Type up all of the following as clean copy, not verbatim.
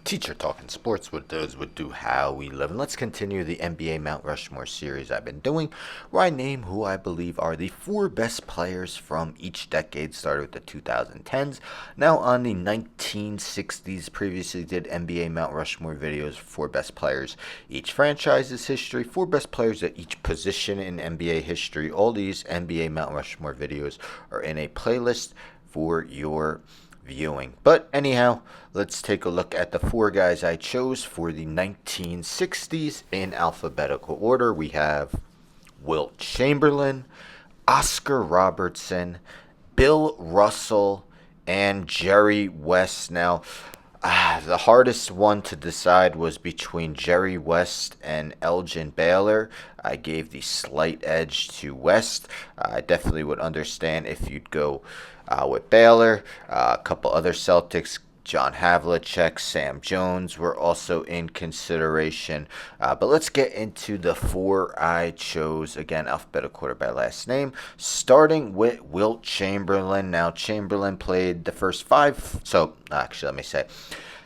Teacher Talking Sports, what does, what do, how we live. And let's continue the NBA Mount Rushmore series I've been doing, where I name who I believe are the four best players from each decade, started with the 2010s. Now on the 1960s, previously did NBA Mount Rushmore videos, four best players each franchise's history, four best players at each position in NBA history. All these NBA Mount Rushmore videos are in a playlist for your viewing. But anyhow, let's take a look at the four guys I chose for the 1960s in alphabetical order. We have Wilt Chamberlain, Oscar Robertson, Bill Russell, and Jerry West. Now, the hardest one to decide was between Jerry West and Elgin Baylor. I gave the slight edge to West. I definitely would understand if you'd go with Baylor. A couple other Celtics, John Havlicek, Sam Jones were also in consideration. But let's get into the four I chose. Again, alphabetical order by last name. Starting with Wilt Chamberlain. Now, Chamberlain played the first five. So, actually, let me say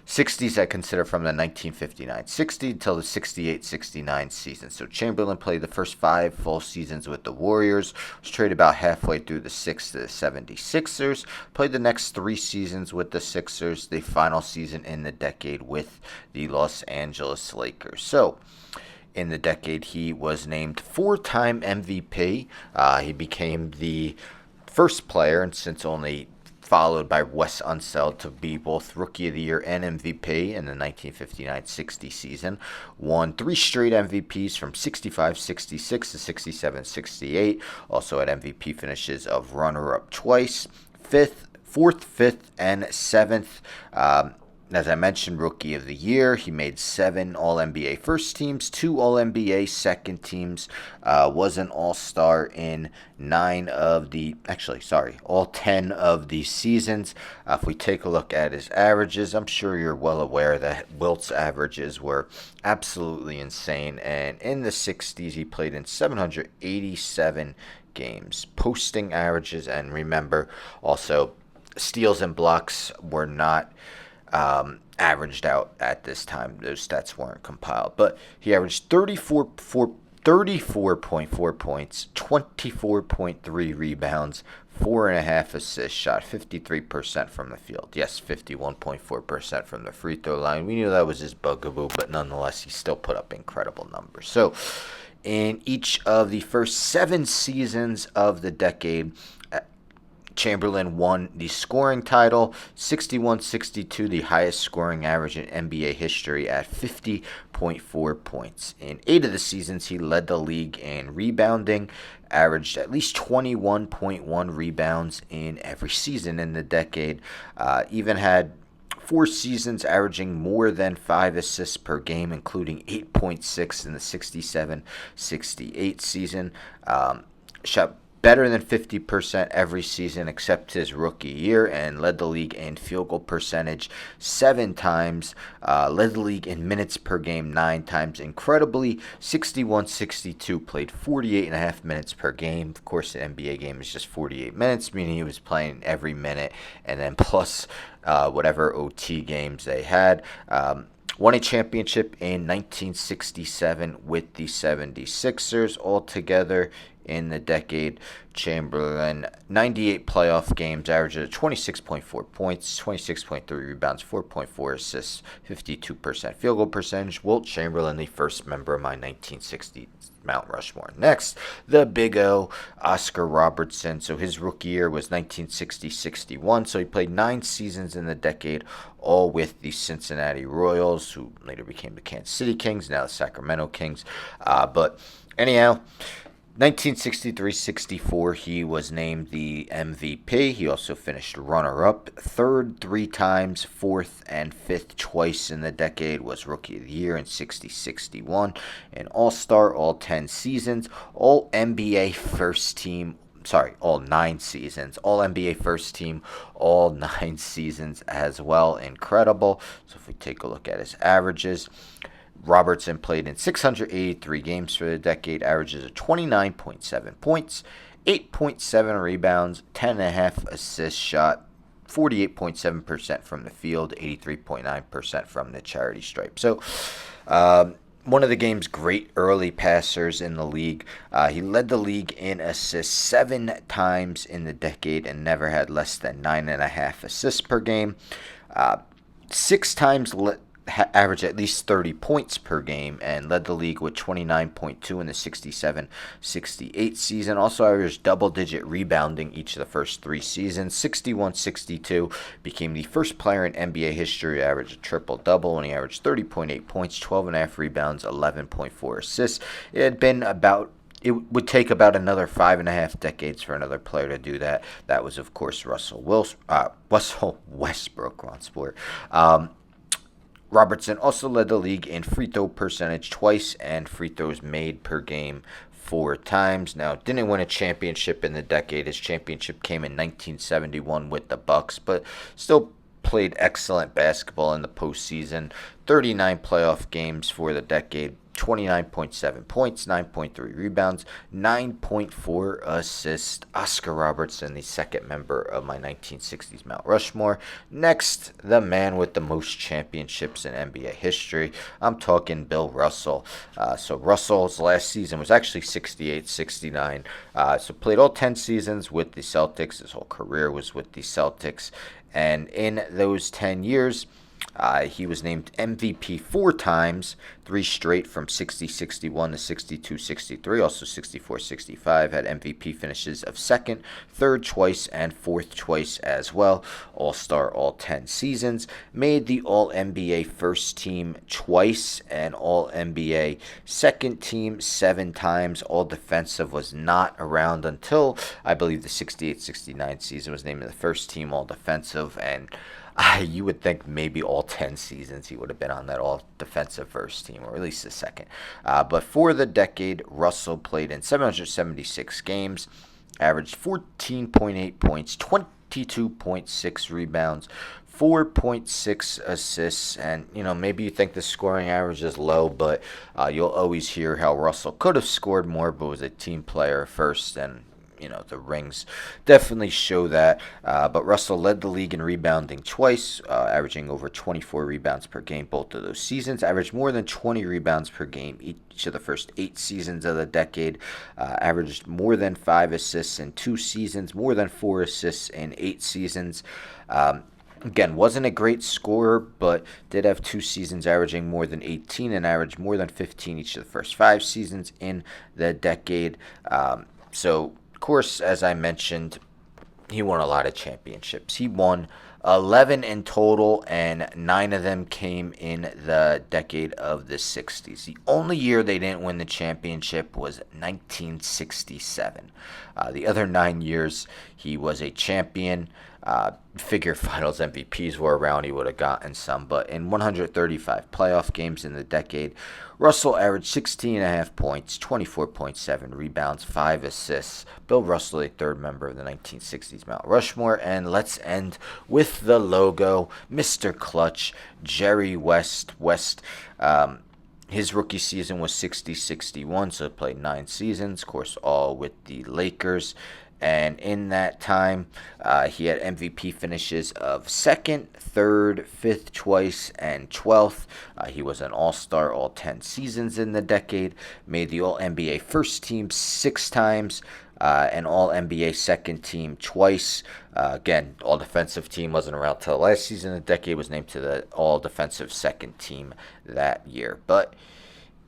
60s I consider from the 1959-60 till the 68-69 season. So Chamberlain played the first five full seasons with the Warriors, was traded about halfway through the 6 to the 76ers, played the next three seasons with the Sixers, the final season in the decade with the Los Angeles Lakers. So in the decade, he was named four-time MVP. He became the first player, and since only followed by Wes Unseld, to be both Rookie of the Year and MVP in the 1959-60 season. Won three straight MVPs from 65-66 to 67-68. Also had MVP finishes of runner-up twice. Fourth, fifth, and seventh. As I mentioned, Rookie of the Year. He made 7 All-NBA first teams, 2 All-NBA second teams. Was an All-Star in all 10 of the seasons. If we take a look at his averages, I'm sure you're well aware that Wilt's averages were absolutely insane. And in the 60s, he played in 787 games. Posting averages, and remember, also, steals and blocks were not averaged out at this time. Those stats weren't compiled. But he averaged 34.4 points, 24.3 rebounds, 4.5 assists, shot 53% from the field. Yes, 51.4% from the free throw line. We knew that was his bugaboo, but nonetheless, he still put up incredible numbers. So, in each of the first 7 seasons of the decade, Chamberlain won the scoring title, 61-62, the highest scoring average in NBA history at 50.4 points. In 8 of the seasons, he led the league in rebounding, averaged at least 21.1 rebounds in every season in the decade. Even had 4 seasons averaging more than 5 assists per game, including 8.6 in the 67-68 season. Shot better than 50% every season except his rookie year, and led the league in field goal percentage 7 times, led the league in minutes per game 9 times. Incredibly, 61-62, played 48.5 minutes per game. Of course, the NBA game is just 48 minutes, meaning he was playing every minute, and then plus whatever OT games they had. Won a championship in 1967 with the 76ers. Altogether in the decade, Chamberlain, 98 playoff games, averaged 26.4 points, 26.3 rebounds, 4.4 assists, 52% field goal percentage. Wilt Chamberlain, the first member of my 1960 Mount Rushmore. Next, the Big O, Oscar Robertson. So his rookie year was 1960-61. So he played 9 seasons in the decade, all with the Cincinnati Royals, who later became the Kansas City Kings, now the Sacramento Kings. But anyhow, 1963-64, he was named the MVP. He also finished runner-up, third 3 times, fourth and fifth twice in the decade, was Rookie of the Year in 60-61, an All-Star all 10 seasons, All-NBA first team, all 9 seasons, All-NBA first team, all 9 seasons as well. Incredible. So if we take a look at his averages, Robertson played in 683 games for the decade, averages of 29.7 points, 8.7 rebounds, 10.5 assists, shot 48.7% from the field, 83.9% from the charity stripe. So, one of the game's great early passers in the league. He led the league in assists 7 times in the decade and never had less than 9.5 assists per game. 6 times averaged at least 30 points per game and led the league with 29.2 in the 67-68 season. Also averaged double-digit rebounding each of the first 3 seasons. 61-62, became the first player in NBA history to average a triple-double when he averaged 30.8 points, 12.5 rebounds, 11.4 assists. It would take about another 5.5 decades for another player to do that. That was, of course, Russell Westbrook on sport. Robertson also led the league in free throw percentage twice and free throws made per game 4 times. Now, didn't win a championship in the decade. His championship came in 1971 with the Bucks, but still played excellent basketball in the postseason. 39 playoff games for the decade. 29.7 points, 9.3 rebounds, 9.4 assists. Oscar Robertson, the second member of my 1960s Mount Rushmore. Next, the man with the most championships in NBA history. I'm talking Bill Russell. So Russell's last season was actually 68-69. So played all 10 seasons with the Celtics. His whole career was with the Celtics. And in those 10 years, he was named MVP 4 times, 3 straight from 60-61 to 62-63, also 64-65, had MVP finishes of 2nd, 3rd twice, and 4th twice as well. All-Star all 10 seasons, made the All-NBA first team twice, and All-NBA second team 7 times. All-Defensive was not around until, I believe, the 68-69 season, was named the first team All-Defensive, and you would think maybe all 10 seasons he would have been on that all-defensive first team, or at least the second. But for the decade, Russell played in 776 games, averaged 14.8 points, 22.6 rebounds, 4.6 assists, and maybe you think the scoring average is low, but you'll always hear how Russell could have scored more, but was a team player first, and the rings definitely show that. But Russell led the league in rebounding twice, averaging over 24 rebounds per game both of those seasons. Averaged more than 20 rebounds per game each of the first 8 seasons of the decade. Averaged more than 5 assists in 2 seasons, more than 4 assists in 8 seasons. Again, wasn't a great scorer, but did have 2 seasons averaging more than 18 and averaged more than 15 each of the first 5 seasons in the decade. So, of course, as I mentioned, he won a lot of championships. He won 11 in total, and 9 of them came in the decade of the 60s. The only year they didn't win the championship was 1967. The other 9 years, he was a champion. Figure finals MVPs were around, he would have gotten some. But in 135 playoff games in the decade, Russell averaged 16.5 points, 24.7 rebounds, 5 assists. Bill Russell, a third member of the 1960s Mount Rushmore. And let's end with the logo, Mr. Clutch, Jerry West. His rookie season was 60-61, so he played 9 seasons, of course, all with the Lakers. And in that time, he had MVP finishes of 2nd, 3rd, 5th twice, and 12th. He was an all-star all 10 seasons in the decade. Made the All-NBA first team 6 times. And All-NBA second team twice. Again, All-Defensive team wasn't around till last season. The decade was named to the All-Defensive second team that year. But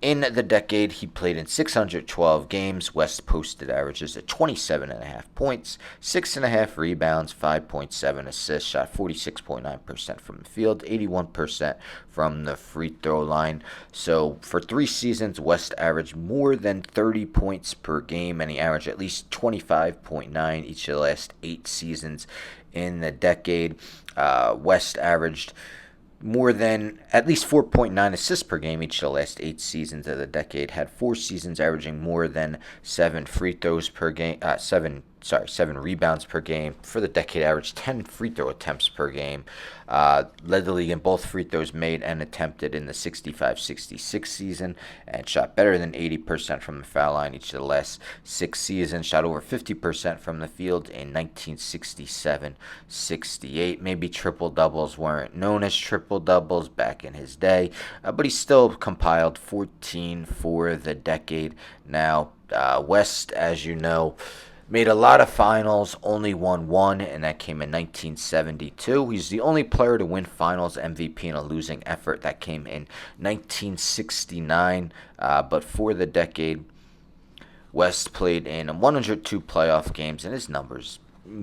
in the decade, he played in 612 games. West posted averages of 27.5 points, 6.5 rebounds, 5.7 assists, shot 46.9% from the field, 81% from the free throw line. So for 3 seasons, West averaged more than 30 points per game, and he averaged at least 25.9 each of the last 8 seasons in the decade. West averaged more than at least 4.9 assists per game each of the last 8 seasons of the decade. Had 4 seasons averaging more than 7 free throws per game, 7 7 rebounds per game. For the decade, averaged 10 free throw attempts per game. Led the league in both free throws made and attempted in the 65-66 season, and shot better than 80% from the foul line each of the last 6 seasons. Shot over 50% from the field in 1967-68. Maybe triple doubles weren't known as triple doubles back in his day, but he still compiled 14 for the decade. Now, West, as you know, made a lot of finals, only won one, and that came in 1972. He's the only player to win finals MVP in a losing effort. That came in 1969. But for the decade, West played in 102 playoff games, and his numbers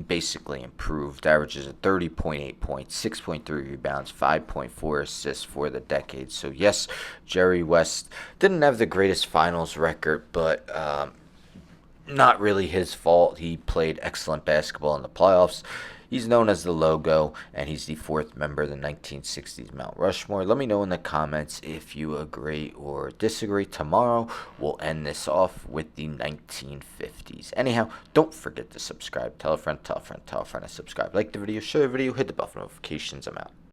basically improved. Averages of 30.8 points, 6.3 rebounds, 5.4 assists for the decade. So yes, Jerry West didn't have the greatest finals record, but not really his fault. He played excellent basketball in the playoffs. He's known as the logo, and he's the 4th member of the 1960s Mount Rushmore. Let me know in the comments if you agree or disagree. Tomorrow, we'll end this off with the 1950s. Anyhow, don't forget to subscribe. Tell a friend, tell a friend, tell a friend to subscribe. Like the video, share the video, hit the bell for notifications. I'm out.